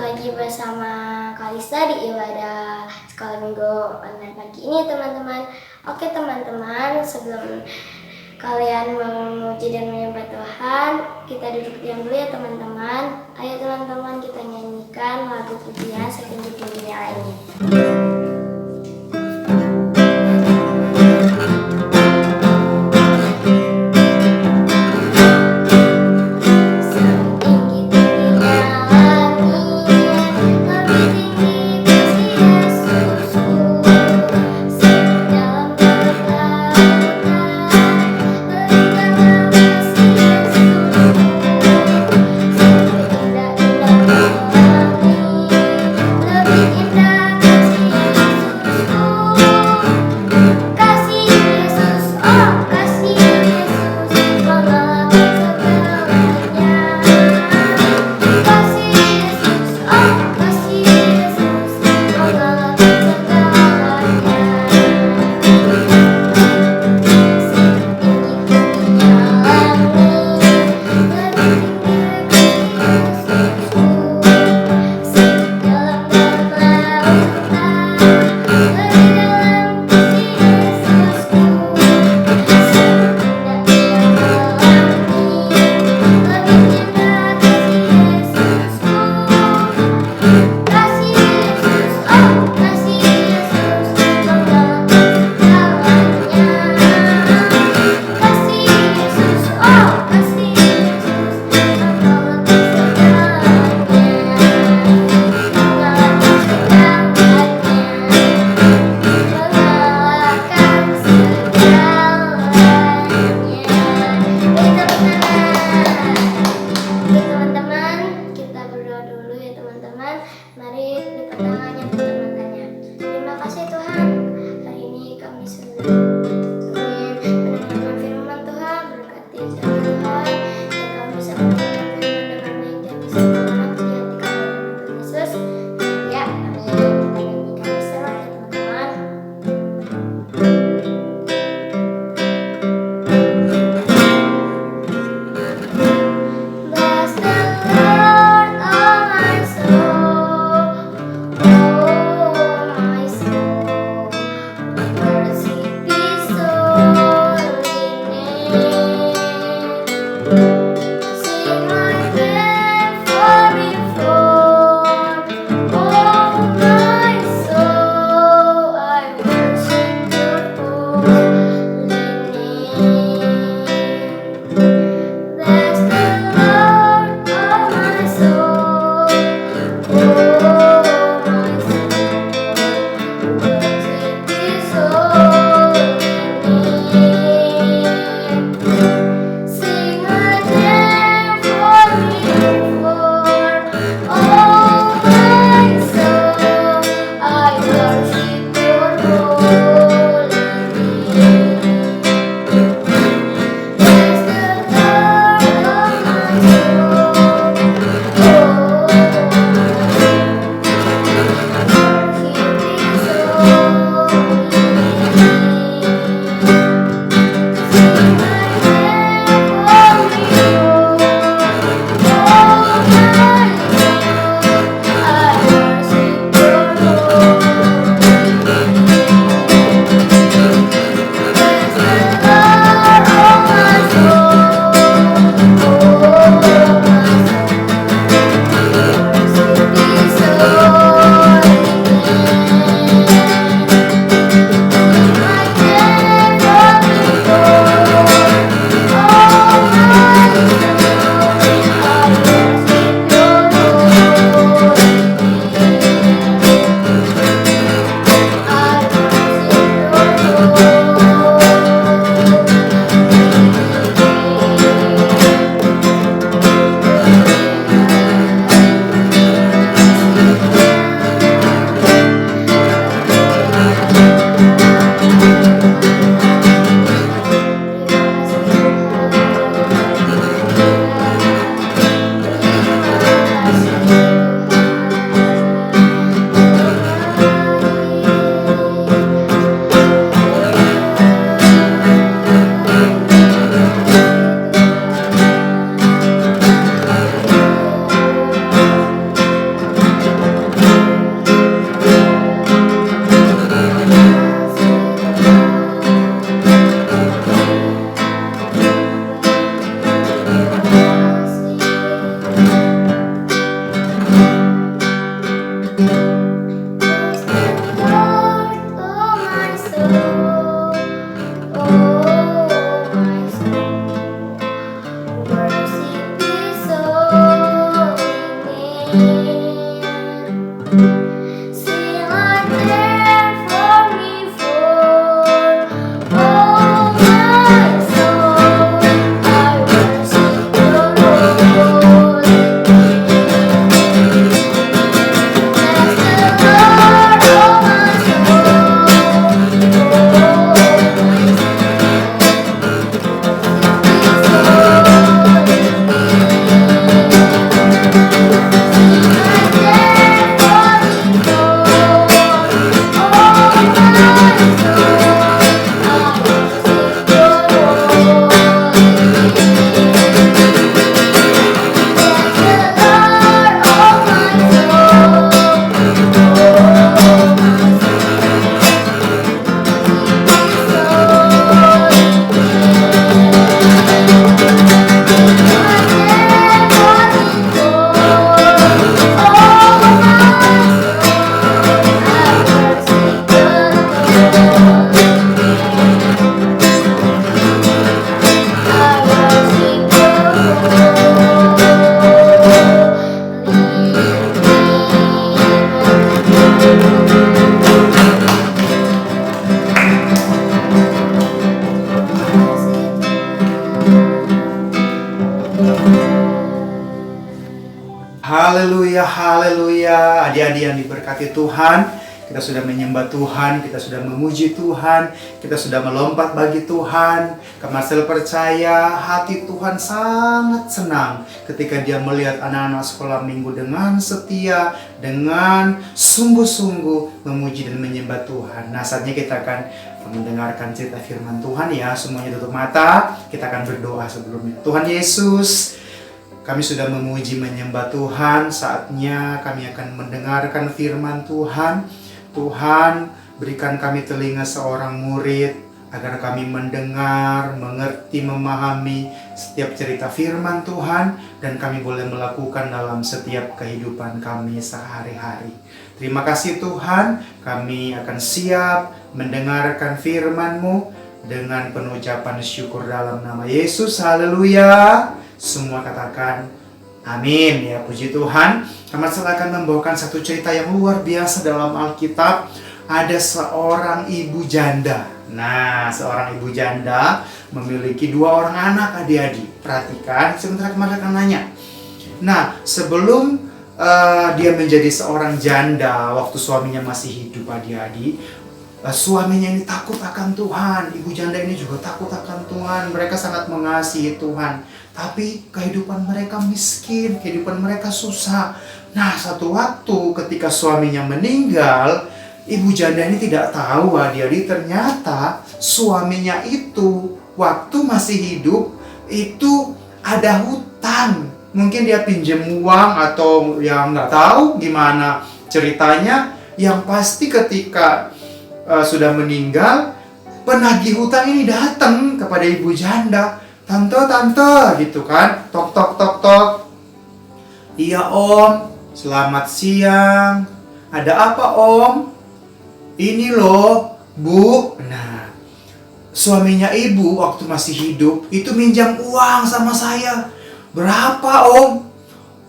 lagi bersama Kalista di ibadah sekolah minggu online pagi ini teman-teman. Oke teman-teman, sebelum kalian memuji dan menyembah Tuhan, kita duduk diam dulu ya teman-teman. Ayo teman-teman, kita nyanyikan lagu pujian setinggi-tingginya ini. haleluya. Adik-adik yang diberkati Tuhan, kita sudah menyembah Tuhan, kita sudah memuji Tuhan, kita sudah melompat bagi Tuhan. Kak Marcel percaya hati Tuhan sangat senang ketika dia melihat anak-anak sekolah minggu dengan setia, dengan sungguh-sungguh memuji dan menyembah Tuhan. Nah, saatnya kita akan mendengarkan cerita firman Tuhan ya. Semuanya tutup mata, kita akan berdoa sebelumnya. Tuhan Yesus, kami sudah memuji menyembah Tuhan, saatnya kami akan mendengarkan firman Tuhan. Tuhan, berikan kami telinga seorang murid agar kami mendengar, mengerti, memahami setiap cerita firman Tuhan dan kami boleh melakukan dalam setiap kehidupan kami sehari-hari. Terima kasih Tuhan, kami akan siap mendengarkan firman-Mu dengan penuh ucapan syukur dalam nama Yesus. Haleluya. Semua katakan amin ya, puji Tuhan. Kami akan membawakan satu cerita yang luar biasa dalam Alkitab. Ada seorang ibu janda. Nah, seorang ibu janda memiliki 2 orang anak, adik-adik. Perhatikan, sebentar kemarin akan nanya. Nah, sebelum dia menjadi seorang janda, waktu suaminya masih hidup, adik-adik, suaminya ini takut akan Tuhan. Ibu janda ini juga takut akan Tuhan. Mereka sangat mengasihi Tuhan. Tapi kehidupan mereka miskin, kehidupan mereka susah. Nah, satu waktu ketika suaminya meninggal, ibu janda ini tidak tahu, adik-adik, ternyata suaminya itu waktu masih hidup itu ada hutang. Mungkin dia pinjam uang atau yang nggak tahu gimana ceritanya. Yang pasti ketika sudah meninggal, penagih hutang ini datang kepada ibu janda. Tante, gitu kan. Tok, tok, tok, tok. Iya om, selamat siang. Ada apa om? Ini loh, bu. Nah, suaminya ibu waktu masih hidup itu minjam uang sama saya. Berapa om?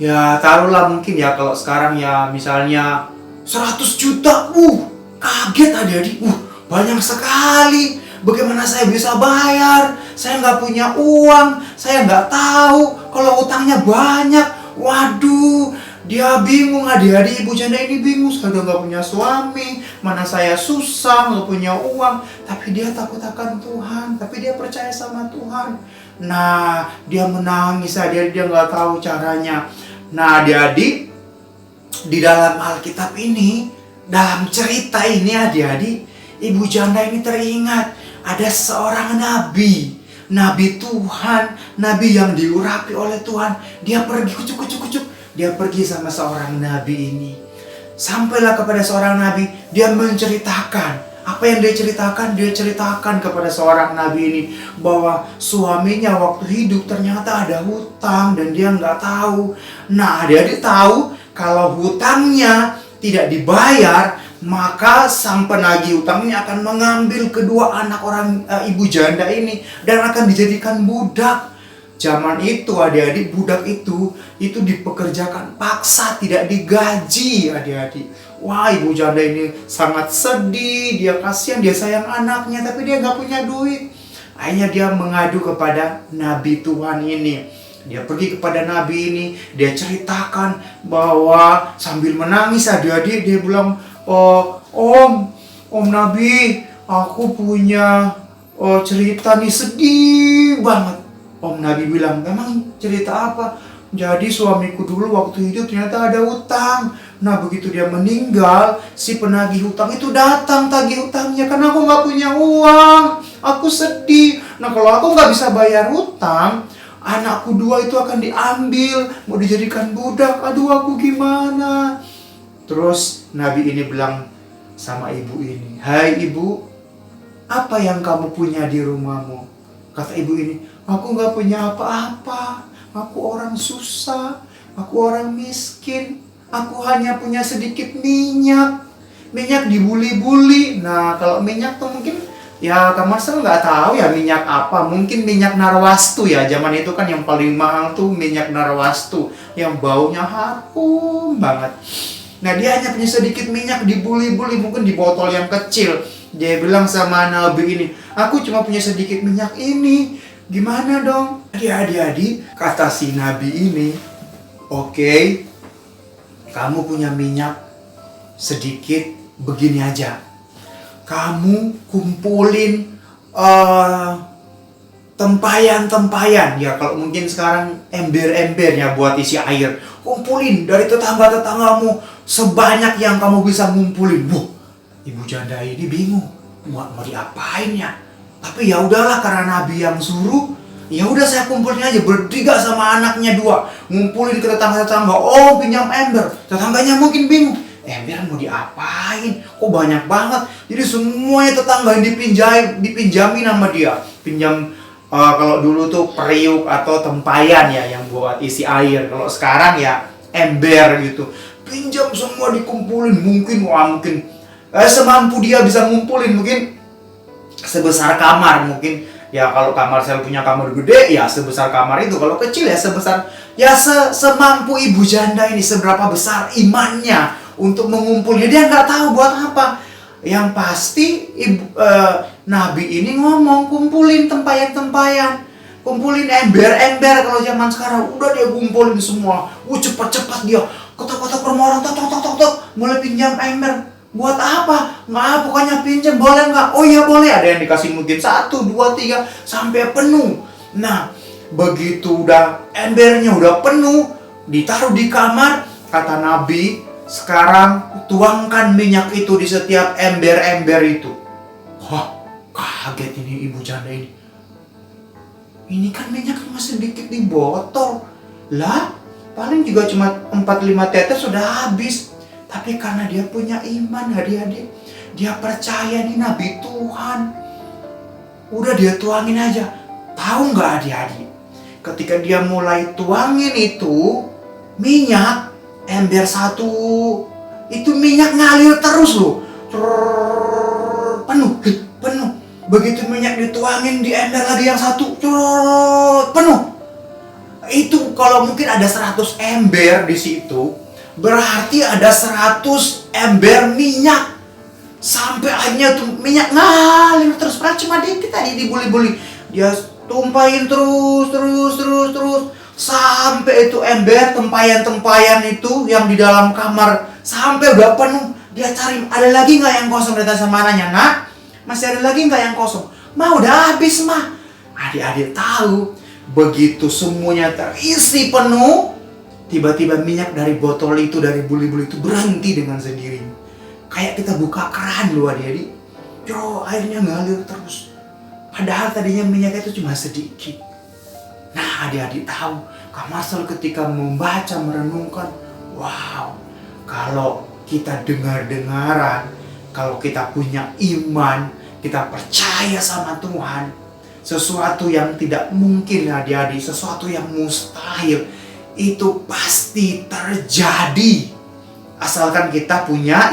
Ya taruhlah mungkin ya kalau sekarang ya misalnya 100 juta. Kaget adik-adik. Banyak sekali. Bagaimana saya bisa bayar? Saya nggak punya uang. Saya nggak tahu kalau utangnya banyak. Waduh, dia bingung, adik-adik. Ibu janda ini bingung. Saya udah nggak punya suami. Mana saya susah, nggak punya uang. Tapi dia takut akan Tuhan. Tapi dia percaya sama Tuhan. Nah, dia menangis. Dia nggak tahu caranya. Nah, adik-adik, di dalam Alkitab ini, dalam cerita ini, adik-adik, ibu janda ini teringat ada seorang nabi Tuhan, nabi yang diurapi oleh Tuhan. Dia pergi kucuk. Dia pergi sama seorang nabi ini. Sampailah kepada seorang nabi, dia menceritakan. Apa yang dia ceritakan? Dia ceritakan kepada seorang nabi ini bahwa suaminya waktu hidup ternyata ada hutang dan dia nggak tahu. Nah, dia tahu kalau hutangnya tidak dibayar, maka sang penagih utang ini akan mengambil kedua anak orang ibu janda ini dan akan dijadikan budak. Zaman itu, adik-adik, budak itu dipekerjakan paksa, tidak digaji, adik-adik. Wah, ibu janda ini sangat sedih, dia kasihan, dia sayang anaknya, tapi dia nggak punya duit. Akhirnya dia mengadu kepada nabi Tuhan ini. Dia pergi kepada nabi ini, dia ceritakan bahwa sambil menangis, adik-adik, dia bilang, Om Nabi, aku punya cerita nih, sedih banget. Om Nabi bilang, memang cerita apa? Jadi suamiku dulu waktu hidup ternyata ada utang. Nah, begitu dia meninggal, si penagih hutang itu datang tagih hutangnya karena aku nggak punya uang. Aku sedih. Nah, kalau aku nggak bisa bayar hutang, anakku 2 itu akan diambil, mau dijadikan budak. Aduh, aku gimana? Terus Nabi ini bilang sama ibu ini, hai ibu, apa yang kamu punya di rumahmu? Kata ibu ini, aku nggak punya apa-apa. Aku orang susah, aku orang miskin. Aku hanya punya sedikit minyak. Minyak dibuli-buli. Nah, kalau minyak tuh mungkin ya Kak Marcel nggak tahu ya minyak apa. Mungkin minyak narwastu ya. Zaman itu kan yang paling mahal tuh minyak narwastu yang baunya harum banget. Nah, dia hanya punya sedikit minyak dibuli-buli, mungkin di botol yang kecil. Dia bilang sama Nabi ini, aku cuma punya sedikit minyak ini. Gimana dong? Adik-adik, kata si Nabi ini, oke, kamu punya minyak sedikit, begini aja. Kamu kumpulin tempayan-tempayan, ya kalau mungkin sekarang ember-embernya buat isi air. Kumpulin dari tetangga-tetanggamu sebanyak yang kamu bisa ngumpulin. Ibu janda ini bingung mau diapain ya. Tapi ya udahlah, karena Nabi yang suruh, ya udah saya kumpulin aja bertiga sama anaknya 2. Ngumpulin ke tetangga-tetangga. Oh, pinjam ember. Tetangganya mungkin bingung. Ember mau diapain? Kok banyak banget? Jadi semuanya tetangga yang dipinjamin sama dia. Pinjam kalau dulu tuh periuk atau tempayan ya yang buat isi air. Kalau sekarang ya ember gitu. Pinjam semua dikumpulin. Mungkin semampu dia bisa ngumpulin, mungkin sebesar kamar. Mungkin ya kalau kamar saya punya kamar gede ya sebesar kamar itu. Kalau kecil ya sebesar ya semampu ibu janda ini, seberapa besar imannya untuk mengumpulnya. Dia nggak tahu buat apa. Yang pasti Nabi ini ngomong kumpulin tempayan-tempayan, kumpulin ember-ember. Kalau zaman sekarang udah dia kumpulin semua. Cepat-cepat dia ketok-ketok rumah orang, tok, mulai pinjam ember. Buat apa? Nggak, pokoknya pinjam, boleh nggak? Oh iya boleh. Ada yang dikasih mungkin 1, 2, 3 sampai penuh. Nah, begitu udah embernya udah penuh, ditaruh di kamar, kata Nabi, sekarang tuangkan minyak itu di setiap ember-ember itu. Wah, kaget ini ibu janda ini. Ini kan minyak cuma sedikit di botol. Lah, paling juga cuma 4-5 tetes sudah habis. Tapi karena dia punya iman, adik-adik, dia percaya nih Nabi Tuhan. Udah dia tuangin aja. Tahu nggak adik-adik? Ketika dia mulai tuangin itu minyak, ember 1 itu minyak ngalir terus loh. Penuh. Begitu minyak dituangin di ember lagi yang 1, penuh. Itu kalau mungkin ada 100 ember di situ, berarti ada 100 ember minyak. Sampai akhirnya tuh minyak ngalir terus. Padahal cuma dikit tadi dibuli-buli. Dia tumpahin terus. Sampai itu ember, tempayan-tempayan itu yang di dalam kamar sampai udah penuh. Dia cari, ada lagi nggak yang kosong? Datang sama anaknya, nak, masih ada lagi nggak yang kosong? Ma, udah habis, ma. Adik-adik tahu, begitu semuanya terisi penuh, tiba-tiba minyak dari botol itu, dari buli-buli itu berhenti dengan sendirinya. Kayak kita buka keran loh adik-adik. Airnya ngalir terus. Padahal tadinya minyaknya itu cuma sedikit. Nah, adik-adik tahu, Kak Marcel ketika membaca, merenungkan, wow, kalau kita dengar-dengaran, kalau kita punya iman, kita percaya sama Tuhan, sesuatu yang tidak mungkin adik-adik, sesuatu yang mustahil, itu pasti terjadi. Asalkan kita punya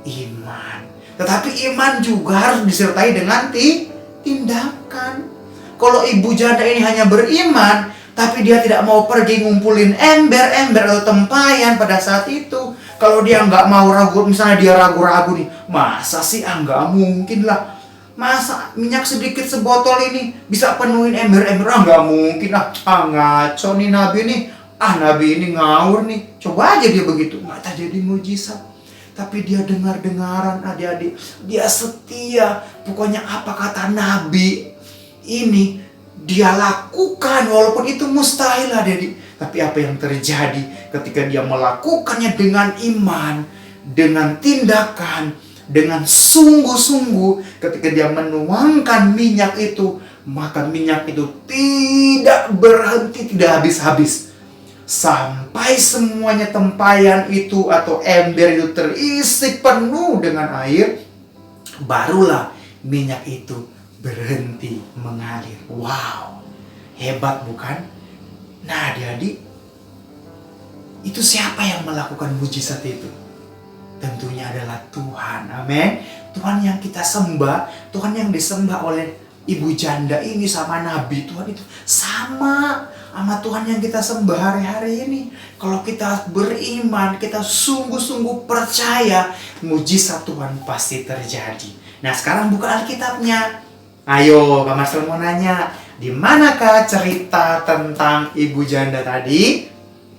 iman. Tetapi iman juga harus disertai dengan tindakan. Kalau ibu janda ini hanya beriman, tapi dia tidak mau pergi ngumpulin ember-ember atau tempayan pada saat itu. Kalau dia nggak mau ragu, misalnya dia ragu-ragu nih, masa sih nggak mungkin lah. Masa minyak sedikit sebotol ini bisa penuhin ember-ember? Nggak mungkin lah. Ngaco nih Nabi nih. Nabi ini ngawur nih. Coba aja dia begitu, nggak terjadi mujizat. Tapi dia dengar-dengaran adik-adik. Dia setia. Pokoknya apa kata Nabi ini dia lakukan, walaupun itu mustahil adik-adik. Tapi apa yang terjadi ketika dia melakukannya dengan iman, dengan tindakan, dengan sungguh-sungguh, ketika dia menuangkan minyak itu, maka minyak itu tidak berhenti, tidak habis-habis. Sampai semuanya tempayan itu atau ember itu terisi penuh dengan air, barulah minyak itu berhenti mengalir. Wow, hebat bukan? Nah adik-adik, itu siapa yang melakukan mujizat itu? Tentunya adalah Tuhan. Amin. Tuhan yang kita sembah, Tuhan yang disembah oleh ibu janda ini sama Nabi. Tuhan itu sama Tuhan yang kita sembah hari-hari ini. Kalau kita beriman, kita sungguh-sungguh percaya, mujizat Tuhan pasti terjadi. Nah sekarang buka Alkitabnya. Ayo, Kak Marcel mau nanya, di manakah cerita tentang ibu janda tadi?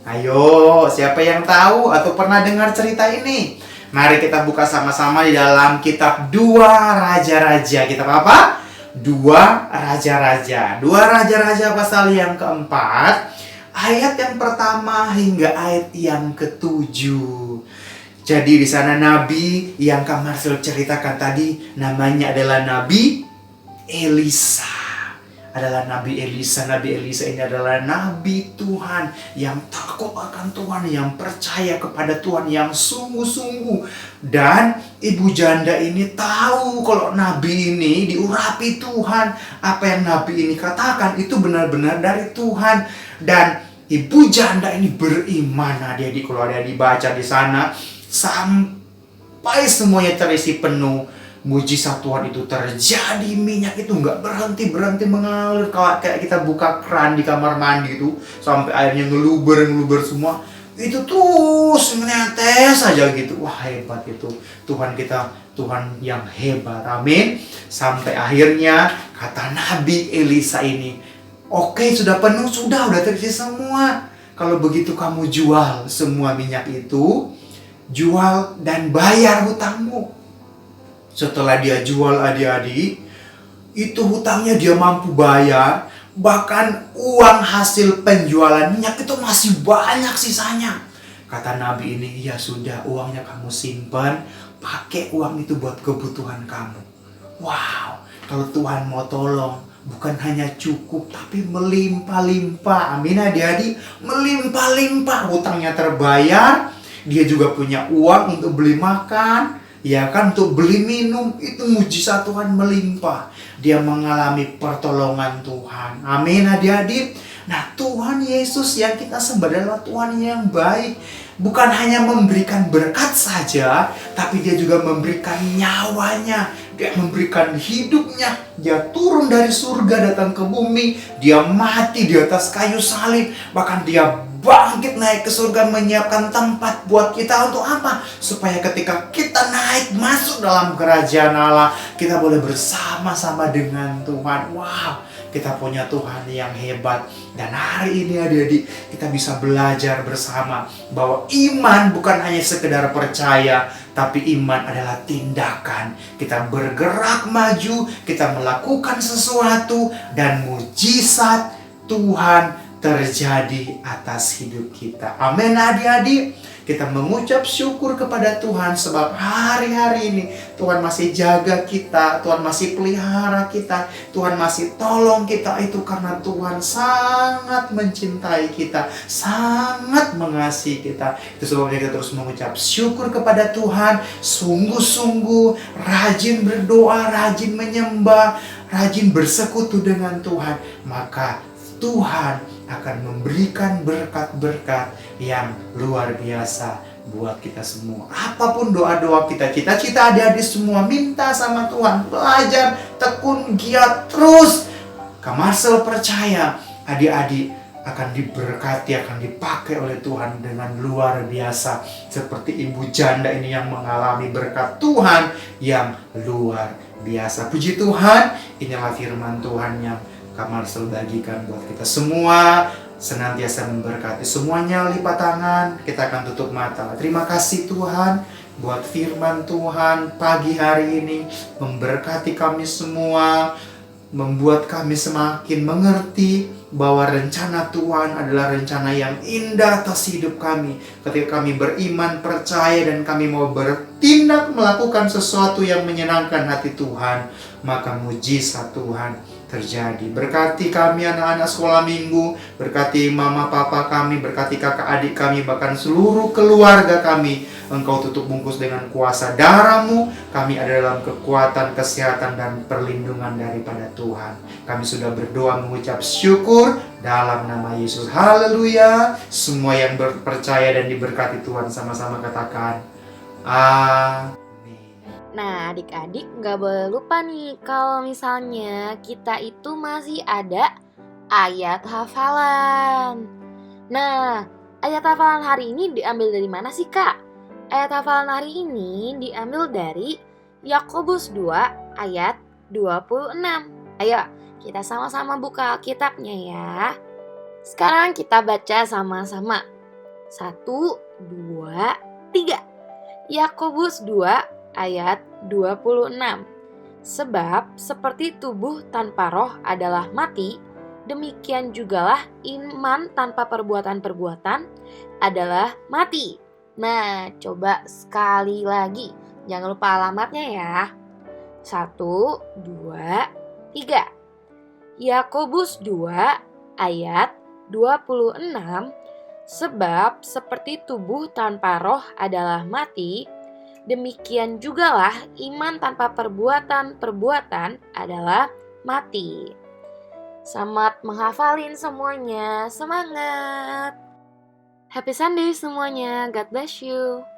Ayo, siapa yang tahu atau pernah dengar cerita ini? Mari kita buka sama-sama di dalam kitab Dua Raja-Raja. Kitab apa? Dua Raja-Raja. Dua Raja-Raja pasal yang keempat, ayat yang pertama hingga ayat yang ketujuh. Jadi di sana nabi yang Kak Marcel ceritakan tadi namanya adalah Nabi Elisa. Adalah Nabi Elisa. Nabi Elisa ini adalah Nabi Tuhan yang takut akan Tuhan, yang percaya kepada Tuhan, yang sungguh-sungguh. Dan ibu janda ini tahu kalau Nabi ini diurapi Tuhan. Apa yang Nabi ini katakan itu benar-benar dari Tuhan. Dan ibu janda ini beriman. Adik-adik, kalau ada dibaca di sana, sampai semuanya terisi penuh, mujizat Tuhan itu terjadi. Minyak itu nggak berhenti mengalir kayak kita buka keran di kamar mandi itu sampai airnya ngeluber semua. Itu terus menetes saja gitu. Wah, hebat itu Tuhan kita, Tuhan yang hebat. Amin. Sampai akhirnya kata Nabi Elisa ini, oke, sudah penuh, udah terisi semua. Kalau begitu kamu jual semua minyak itu, jual dan bayar hutangmu. Setelah dia jual, adik-adik, itu hutangnya dia mampu bayar. Bahkan uang hasil penjualan minyak itu masih banyak sisanya. Kata Nabi ini, ya sudah, uangnya kamu simpan, pakai uang itu buat kebutuhan kamu. Wow, kalau Tuhan mau tolong, bukan hanya cukup, tapi melimpah-limpah. Amin adik-adik, melimpah-limpah. Hutangnya terbayar, dia juga punya uang untuk beli makan, ya kan, untuk beli minum. Itu mujizat Tuhan melimpah. Dia mengalami pertolongan Tuhan. Amin adik-adik. Nah, Tuhan Yesus yang kita sembah adalah Tuhan yang baik. Bukan hanya memberikan berkat saja, tapi dia juga memberikan nyawanya. Dia memberikan hidupnya. Dia turun dari surga datang ke bumi. Dia mati di atas kayu salib. Bahkan dia bangkit naik ke surga, menyiapkan tempat buat kita. Untuk apa? Supaya ketika kita naik masuk dalam kerajaan Allah, kita boleh bersama-sama dengan Tuhan. Wow, kita punya Tuhan yang hebat. Dan hari ini adik-adik, kita bisa belajar bersama bahwa iman bukan hanya sekedar percaya, tapi iman adalah tindakan. Kita bergerak maju, kita melakukan sesuatu, dan mujizat Tuhan terjadi atas hidup kita. Amin adik-adik. Kita mengucap syukur kepada Tuhan sebab hari-hari ini Tuhan masih jaga kita, Tuhan masih pelihara kita, Tuhan masih tolong kita. Itu karena Tuhan sangat mencintai kita, sangat mengasihi kita. Itu sebabnya kita terus mengucap syukur kepada Tuhan, sungguh-sungguh rajin berdoa, rajin menyembah, rajin bersekutu dengan Tuhan. Maka Tuhan akan memberikan berkat-berkat yang luar biasa buat kita semua. Apapun doa-doa kita, cita-cita adik-adik semua, minta sama Tuhan, belajar, tekun, giat terus. Kak Marcel percaya adik-adik akan diberkati, akan dipakai oleh Tuhan dengan luar biasa. Seperti ibu janda ini yang mengalami berkat Tuhan yang luar biasa. Puji Tuhan, inilah firman Tuhan yang Kak Marcel bagikan buat kita semua, senantiasa memberkati semuanya. Lipat tangan, kita akan tutup mata. Terima kasih Tuhan buat firman Tuhan pagi hari ini, memberkati kami semua, membuat kami semakin mengerti bahwa rencana Tuhan adalah rencana yang indah atas hidup kami. Ketika kami beriman, percaya, dan kami mau bertindak melakukan sesuatu yang menyenangkan hati Tuhan, maka mujizat Tuhan terjadi. Berkati kami anak-anak sekolah minggu, berkati mama papa kami, berkati kakak adik kami, bahkan seluruh keluarga kami. Engkau tutup bungkus dengan kuasa darah-Mu. Kami ada dalam kekuatan, kesehatan, dan perlindungan daripada Tuhan. Kami sudah berdoa mengucap syukur dalam nama Yesus. Haleluya. Semua yang percaya dan diberkati Tuhan sama-sama katakan amin. Nah, adik-adik nggak boleh lupa nih kalau misalnya kita itu masih ada ayat hafalan. Nah, ayat hafalan hari ini diambil dari mana sih, Kak? Ayat hafalan hari ini diambil dari Yakobus 2 ayat 26. Ayo, kita sama-sama buka Alkitabnya ya. Sekarang kita baca sama-sama. 1, 2, 3. Yakobus 2 ayat 26. Sebab seperti tubuh tanpa roh adalah mati, demikian jugalah iman tanpa perbuatan-perbuatan adalah mati. Nah, coba sekali lagi. Jangan lupa alamatnya ya. 1, 2, 3. Yakobus 2 ayat 26. Sebab seperti tubuh tanpa roh adalah mati, demikian jugalah iman tanpa perbuatan-perbuatan adalah mati. Selamat menghafalin semuanya. Semangat! Happy Sunday semuanya. God bless you.